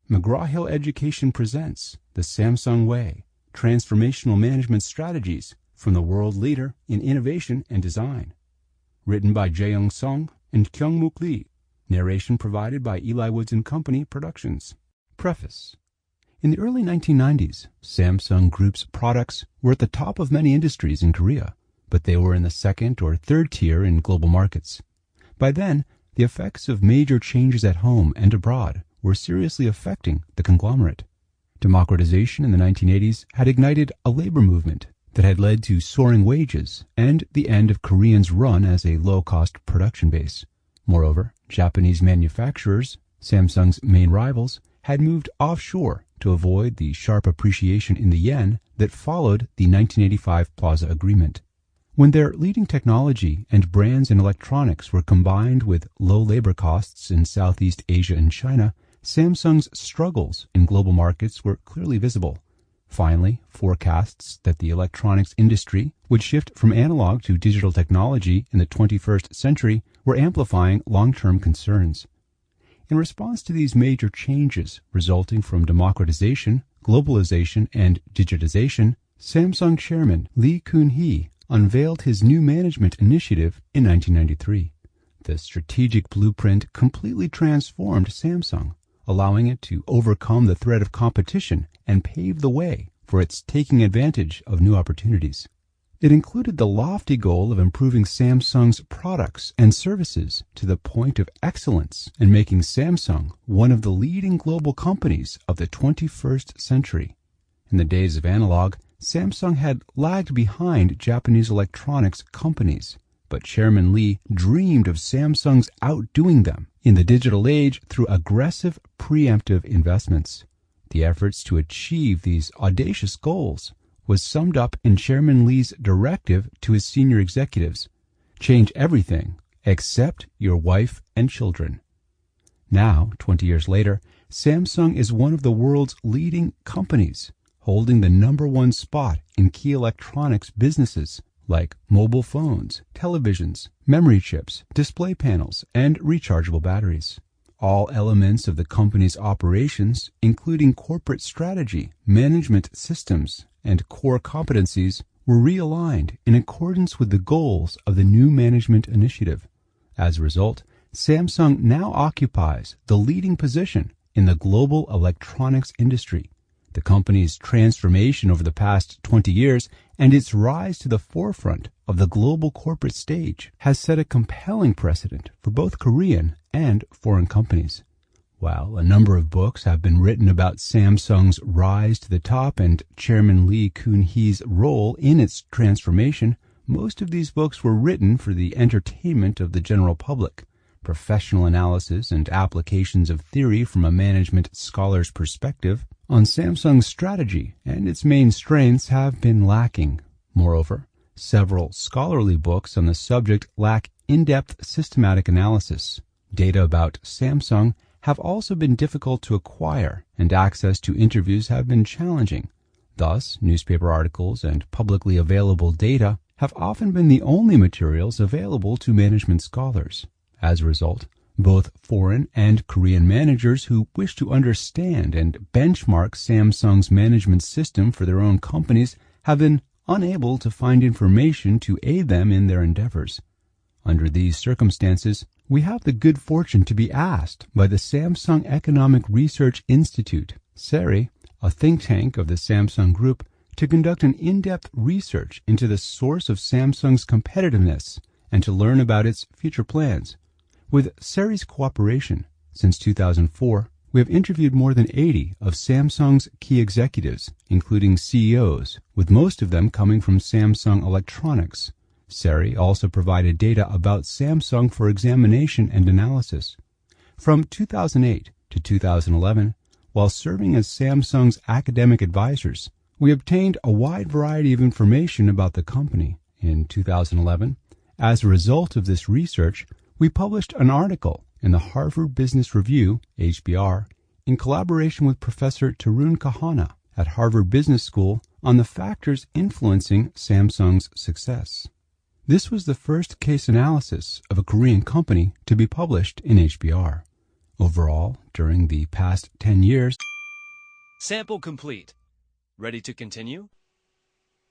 McGraw-Hill Education presents The Samsung Way, Transformational Management Strategies from the World Leader in Innovation and Design. Written by Jaeyong Song and Kyungmook Lee. Narration provided by Eli Woods and Company Productions. Preface. In the early 1990s, Samsung Group's products were at the top of many industries in Korea, but they were in the second or third tier in global markets. By then, the effects of major changes at home and abroad were seriously affecting the conglomerate. Democratization in the 1980s had ignited a labor movement that had led to soaring wages and the end of Koreans' run as a low-cost production base. Moreover, Japanese manufacturers, Samsung's main rivals, had moved offshore to avoid the sharp appreciation in the yen that followed the 1985 Plaza Agreement. When their leading technology and brands in electronics were combined with low labor costs in Southeast Asia and China, Samsung's struggles in global markets were clearly visible. Finally, forecasts that the electronics industry would shift from analog to digital technology in the 21st century were amplifying long-term concerns. In response to these major changes resulting from democratization, globalization, and digitization, Samsung chairman Lee Kun-hee unveiled his new management initiative in 1993. The strategic blueprint completely transformed Samsung, allowing it to overcome the threat of competition and pave the way for its taking advantage of new opportunities. It included the lofty goal of improving Samsung's products and services to the point of excellence and making Samsung one of the leading global companies of the 21st century. In the days of analog, Samsung had lagged behind Japanese electronics companies, but Chairman Lee dreamed of Samsung's outdoing them in the digital age through aggressive preemptive investments. The efforts to achieve these audacious goals was summed up in Chairman Lee's directive to his senior executives: change everything except your wife and children. Now, 20 years later, Samsung is one of the world's leading companies, holding the #1 spot in key electronics businesses like mobile phones, televisions, memory chips, display panels, and rechargeable batteries. All elements of the company's operations, including corporate strategy, management systems, and core competencies, were realigned in accordance with the goals of the new management initiative. As a result, Samsung now occupies the leading position in the global electronics industry. The company's transformation over the past 20 years and its rise to the forefront of the global corporate stage has set a compelling precedent for both Korean and foreign companies. While a number of books have been written about Samsung's rise to the top and Chairman Lee Kun-hee's role in its transformation, most of these books were written for the entertainment of the general public. Professional analysis and applications of theory from a management scholar's perspective on Samsung's strategy and its main strengths have been lacking. Moreover, several scholarly books on the subject lack in-depth systematic analysis. Data about Samsung have also been difficult to acquire, and access to interviews have been challenging. Thus, newspaper articles and publicly available data have often been the only materials available to management scholars. As a result, both foreign and Korean managers who wish to understand and benchmark Samsung's management system for their own companies have been unable to find information to aid them in their endeavors. Under these circumstances, we have the good fortune to be asked by the Samsung Economic Research Institute, SERI, a think tank of the Samsung Group, to conduct an in-depth research into the source of Samsung's competitiveness and to learn about its future plans. With SERI's cooperation, since 2004, we have interviewed more than 80 of Samsung's key executives, including CEOs, with most of them coming from Samsung Electronics. SERI also provided data about Samsung for examination and analysis. From 2008 to 2011, while serving as Samsung's academic advisors, we obtained a wide variety of information about the company. In 2011, as a result of this research, we published an article in the Harvard Business Review, HBR, in collaboration with Professor Tarun Kahana at Harvard Business School on the factors influencing Samsung's success. This was the first case analysis of a Korean company to be published in HBR. Overall, during the past 10 years, Sample complete. Ready to continue?